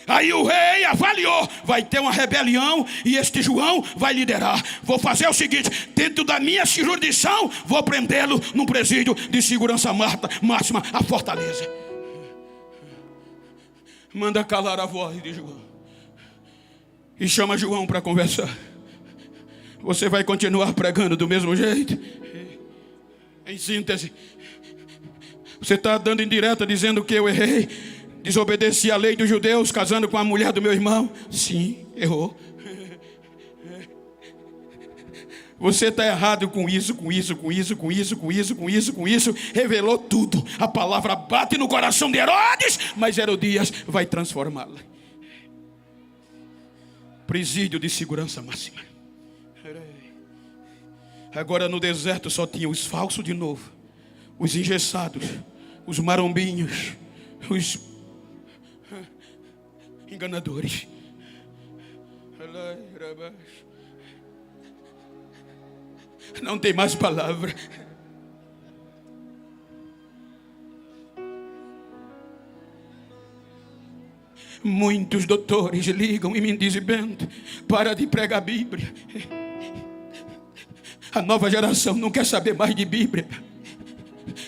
Aí o rei avaliou: vai ter uma rebelião e este João vai liderar. Vou fazer o seguinte: dentro da minha jurisdição, vou prendê-lo num presídio de segurança máxima, a fortaleza. Manda calar a voz de João e chama João para conversar. Você vai continuar pregando do mesmo jeito? Em síntese, você está dando indireta dizendo que eu errei, desobedeci a lei dos judeus casando com a mulher do meu irmão? Sim, errou. Você está errado com isso. Revelou tudo. A palavra bate no coração de Herodes, mas Herodias vai transformá-la. Presídio de segurança máxima. Agora no deserto só tinha os falsos de novo, os engessados, os marombinhos, os enganadores. Não tem mais palavra. Muitos doutores ligam e me dizem: Bento, para de pregar a Bíblia. A nova geração não quer saber mais de Bíblia.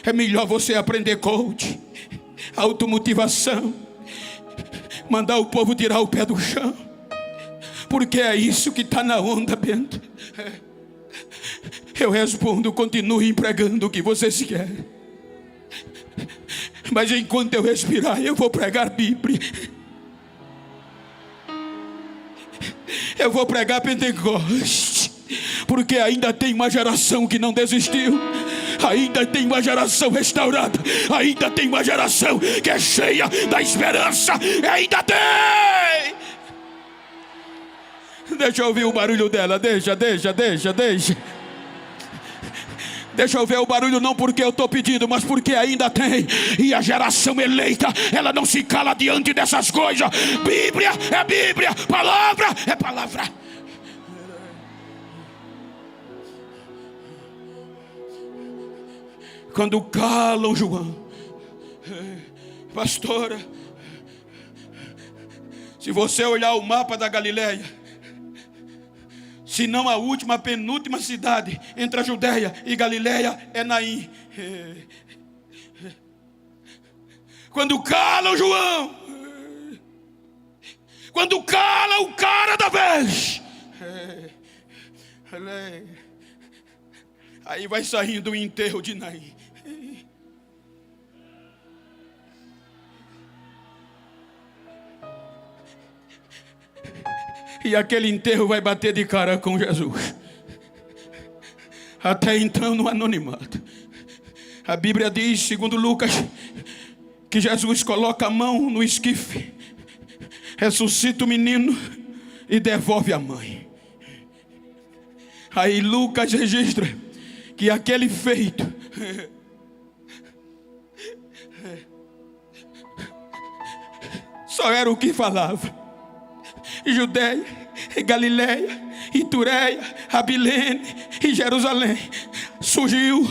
É melhor você aprender coach, automotivação, mandar o povo tirar o pé do chão, porque é isso que está na onda, Bento. Eu respondo: continue pregando o que vocês querem, mas enquanto eu respirar, eu vou pregar Bíblia. Eu vou pregar Pentecostes, porque ainda tem uma geração que não desistiu, ainda tem uma geração restaurada, ainda tem uma geração que é cheia da esperança, ainda tem. Deixa eu ouvir o barulho dela, deixa. Deixa eu ver o barulho, não porque eu estou pedindo, mas porque ainda tem. E a geração eleita, ela não se cala diante dessas coisas. Bíblia é Bíblia, palavra é palavra. Quando calam João, pastora, se você olhar o mapa da Galileia, se não a última, a penúltima cidade entre a Judéia e Galileia é Naim. Quando cala o João, quando cala o cara da vez, Aí vai saindo o enterro de Naim. E aquele enterro vai bater de cara com Jesus. Até então no anonimato. A Bíblia diz, segundo Lucas, que Jesus coloca a mão no esquife, ressuscita o menino e devolve a mãe. Aí Lucas registra que aquele feito só era o que falava. Judeia, Galileia, Itureia, Abilene e Jerusalém. Surgiu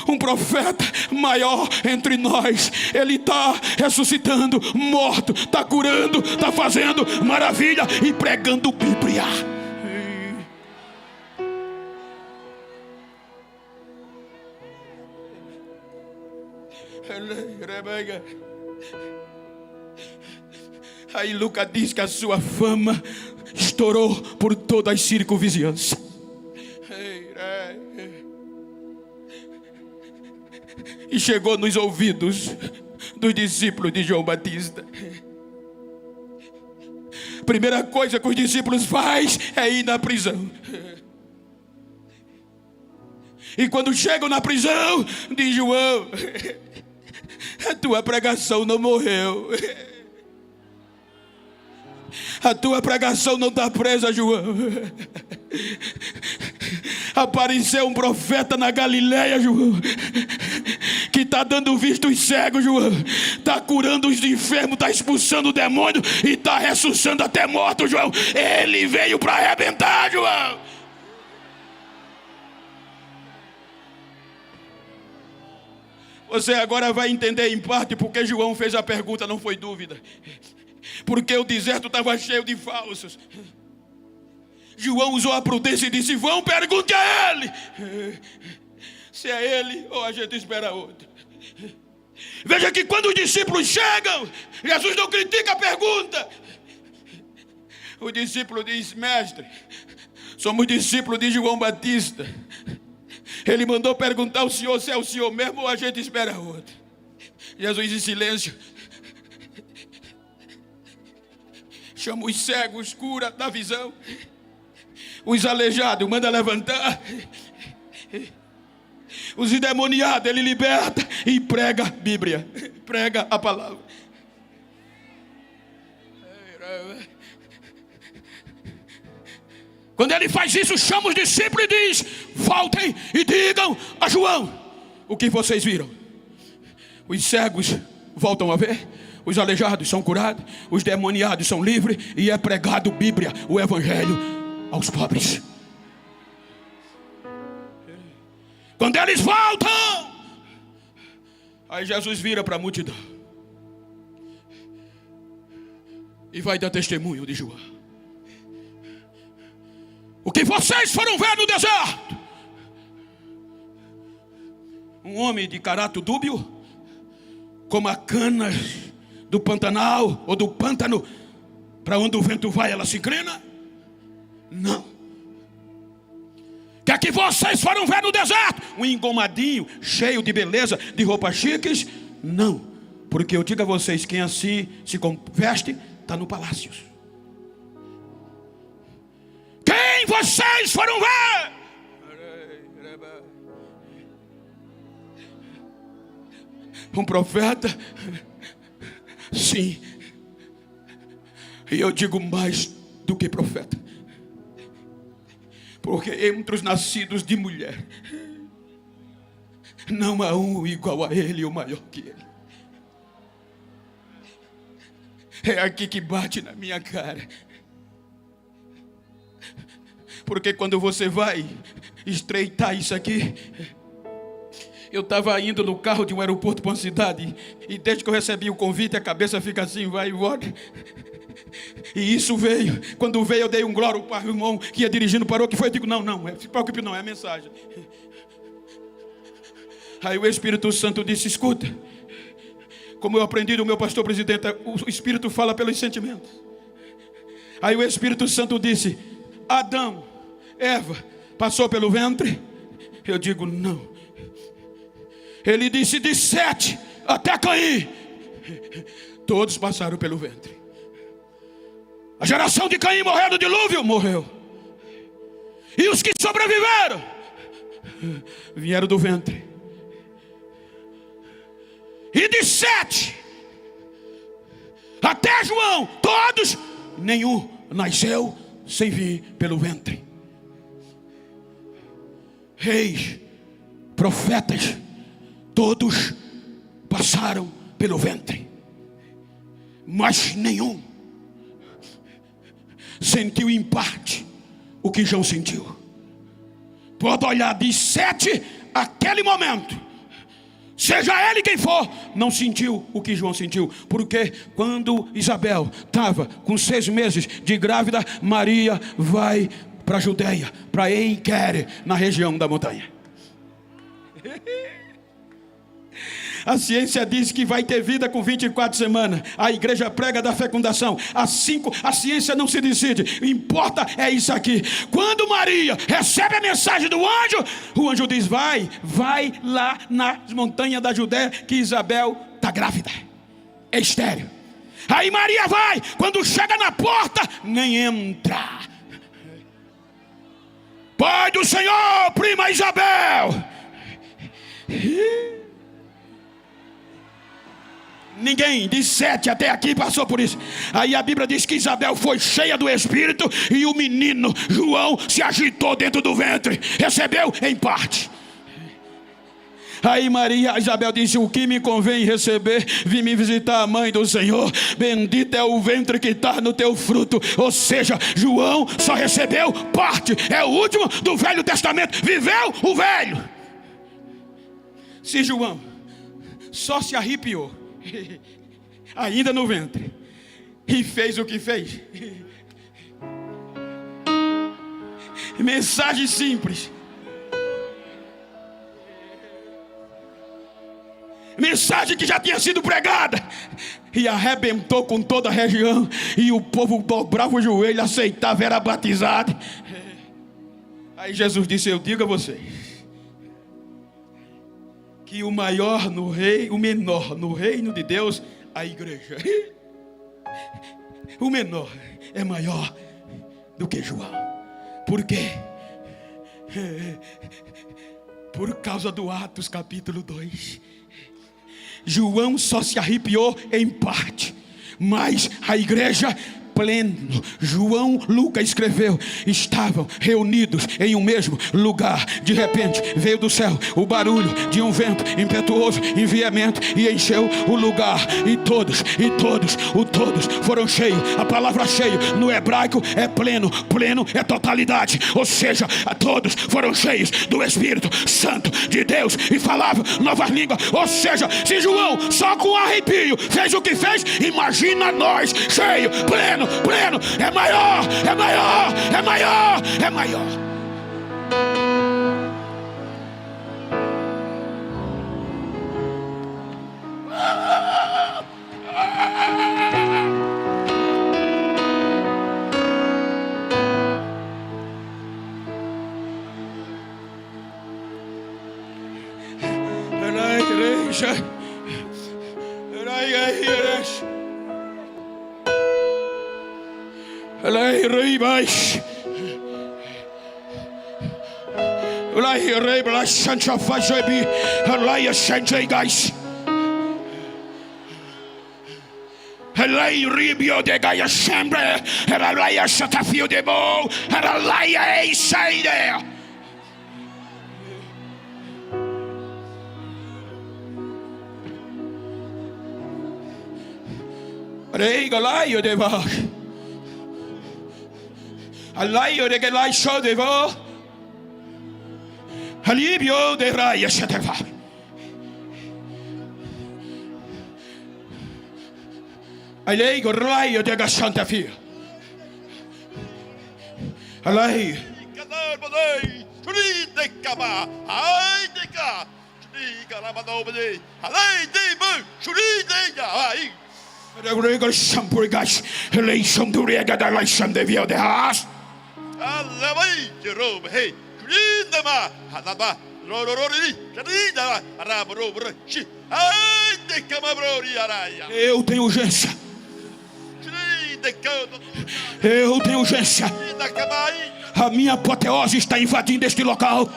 um profeta maior entre nós. Ele está ressuscitando morto, está curando, está fazendo maravilha e pregando Bíblia. Aí Lucas diz que a sua fama estourou por toda a circunvizinhança. E chegou nos ouvidos dos discípulos de João Batista. Primeira coisa que os discípulos fazem é ir na prisão. E quando chegam na prisão, diz João: a tua pregação não morreu. A tua pregação não está presa, João. Apareceu um profeta na Galileia, João, que está dando vista aos cegos, João. Está curando os enfermos, está expulsando o demônio e está ressuscitando até morto, João. Ele veio para arrebentar, João. Você agora vai entender em parte porque João fez a pergunta, não foi dúvida. Porque o deserto estava cheio de falsos. João usou a prudência e disse: vão, pergunte a ele se é ele ou a gente espera outro. Veja que quando os discípulos chegam, Jesus não critica a pergunta. O discípulo diz: mestre, somos discípulos de João Batista. Ele mandou perguntar ao Senhor se é o Senhor mesmo ou a gente espera outro. Jesus em silêncio chama os cegos, cura, dá visão. Os aleijados, manda levantar. Os endemoniados, ele liberta e prega a Bíblia. Prega a palavra. Quando ele faz isso, chama os discípulos e diz: voltem e digam a João o que vocês viram. Os cegos voltam a ver, os aleijados são curados, os demoniados são livres e é pregado Bíblia, o Evangelho, aos pobres. Quando eles voltam, aí Jesus vira para a multidão e vai dar testemunho de João. O que vocês foram ver no deserto? Um homem de caráter dúbio, como a cana do Pantanal ou do pântano, para onde o vento vai ela se inclina? Não. Que vocês foram ver no deserto? Um engomadinho, cheio de beleza, de roupas chiques? Não. Porque eu digo a vocês, quem assim se veste, está no palácio. Quem vocês foram ver? Um profeta? Sim. E eu digo mais do que profeta. Porque entre os nascidos de mulher não há um igual a ele ou maior que ele. É aqui que bate na minha cara. Porque quando você vai estreitar isso aqui, eu estava indo no carro de um aeroporto para uma cidade, e desde que eu recebi o convite, a cabeça fica assim, vai e volta. E isso veio. Quando veio, eu dei um glória para o irmão que ia dirigindo, parou, que foi? Eu digo: não, se preocupe não, é a mensagem. Aí o Espírito Santo disse: escuta, como eu aprendi do meu pastor presidente, o Espírito fala pelos sentimentos. Aí o Espírito Santo disse: Adão, Eva, passou pelo ventre, Eu digo não. Ele disse de Sete até Caim, todos passaram pelo ventre. A geração de Caim morreu no dilúvio, morreu. E os que sobreviveram vieram do ventre. E de Sete até João, todos, nenhum nasceu sem vir pelo ventre. Reis, profetas, todos passaram pelo ventre, mas nenhum sentiu em parte o que João sentiu. Pode olhar de Sete aquele momento, seja ele quem for, não sentiu o que João sentiu. Porque quando Isabel estava com 6 meses de grávida, Maria vai para a Judeia, para Eiquere, na região da montanha. A ciência diz que vai ter vida com 24 semanas. A igreja prega da fecundação. A ciência não se decide. Importa é isso aqui. Quando Maria recebe a mensagem do anjo, o anjo diz: vai lá nas montanhas da Judeia, que Isabel está grávida, é estéril. Aí Maria vai. Quando chega na porta, nem entra. Pai do Senhor, prima Isabel. Ninguém de Sete até aqui passou por isso. Aí a Bíblia diz que Isabel foi cheia do Espírito, e o menino João se agitou dentro do ventre. Recebeu em parte. Aí Isabel disse: o que me convém receber? Vim me visitar a mãe do Senhor. Bendito é o ventre que está no teu fruto. Ou seja, João só recebeu parte. É o último do Velho Testamento. Viveu o velho. Se João só se arrepiou ainda no ventre e fez o que fez, mensagem simples, mensagem que já tinha sido pregada e arrebentou com toda a região, e o povo dobrava o joelho, aceitava, era batizado. Aí Jesus disse: eu digo a vocês que o maior no rei, o menor no reino de Deus, a igreja. O menor é maior do que João. Por quê? Por causa do Atos capítulo 2. João só se arrepiou em parte, mas a igreja pleno. João, Lucas escreveu: estavam reunidos em um mesmo lugar. De repente veio do céu o barulho de um vento impetuoso em viamento, e encheu o lugar, e todos foram cheios. A palavra cheio no hebraico é pleno. Pleno é totalidade. Ou seja, todos foram cheios do Espírito Santo de Deus e falavam novas línguas. Ou seja, se João só com arrepio fez o que fez, imagina nós, cheio, pleno, é maior, é maior, é maior, é maior. Alaio de gelai show de vo, alibio de raia sheteva. Alei gorlaio de gashanta fia. Alai. Kadar badai, churi de kaba, ai de ka, churi kalabado badai, alai de bu, churi de ya ai. Regal shampurigas, alei shamduriga da lai shamdevio de has. Alawai jerob hey, churi de ma, halaba, Eu tenho urgência. Eu tenho urgência. A minha apoteose está invadindo este local.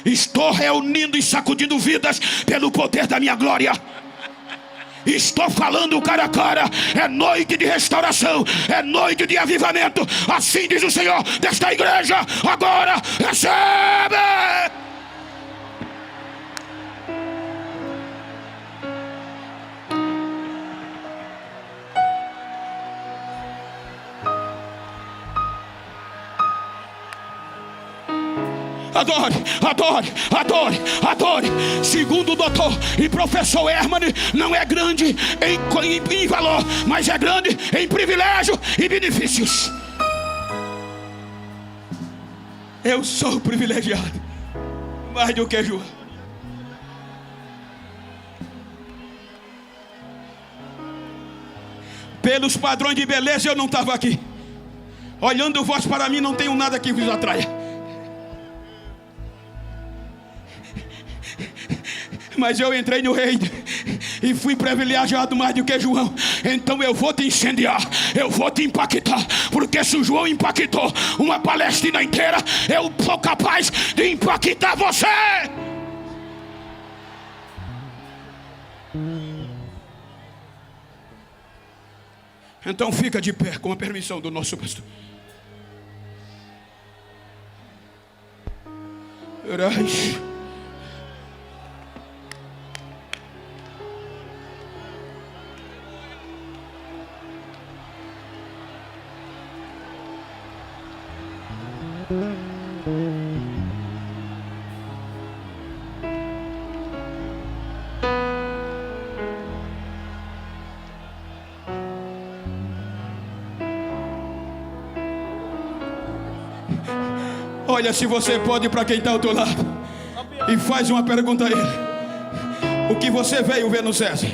Estou reunindo e sacudindo vidas pelo poder da minha glória. Estou falando cara a cara. É noite de restauração, é noite de avivamento. Assim diz o Senhor desta igreja. Agora recebe. Adore, adore, adore, adore. Segundo o doutor e professor Herman, não é grande em valor, mas é grande em privilégio e benefícios. Eu sou privilegiado, mais do que João. Pelos padrões de beleza eu não estava aqui. Olhando vós para mim, não tenho nada que vos atraia. Mas eu entrei no reino e fui privilegiado mais do que João. Então eu vou te incendiar, eu vou te impactar. Porque se o João impactou uma Palestina inteira, eu sou capaz de impactar você. Então fica de pé com a permissão do nosso pastor. Olha, se você pode, para quem está ao teu lado, e faz uma pergunta a ele: o que você veio ver no César?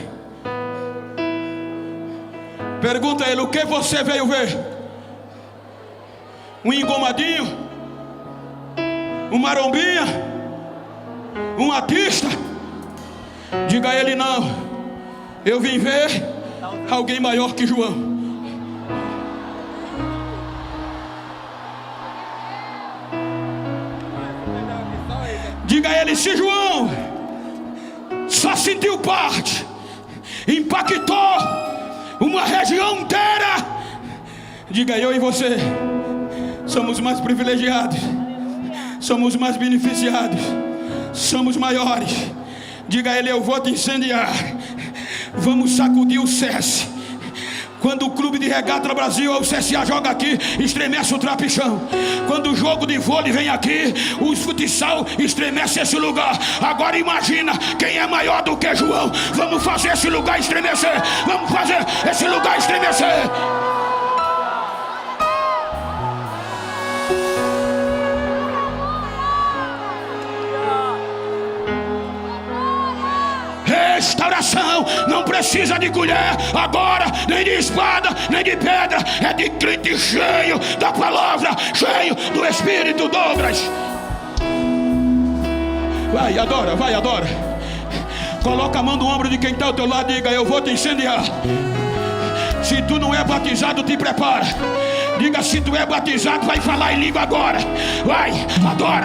Pergunta a ele: o que você veio ver? Um engomadinho? Um marombinha? Um artista? Diga a ele: não, eu vim ver alguém maior que João. Diga a ele: se João só sentiu parte, impactou uma região inteira, diga: eu e você somos mais privilegiados, somos mais beneficiados, somos maiores. Diga a ele: eu vou te incendiar. Vamos sacudir o SESI. Quando o clube de regata do Brasil ou o CSA joga aqui, estremece o trapichão. Quando o jogo de vôlei vem aqui, o futsal estremece esse lugar. Agora imagina quem é maior do que João. Vamos fazer esse lugar estremecer. Vamos fazer esse lugar estremecer. Restauração não precisa de colher agora, nem de espada, nem de pedra. É de crente cheio da palavra, cheio do Espírito. Douglas, vai, adora, vai, adora. Coloca a mão no ombro de quem está ao teu lado e diga: eu vou te incendiar. Se tu não é batizado, te prepara. Diga: se tu é batizado, vai falar em língua agora. Vai, adora.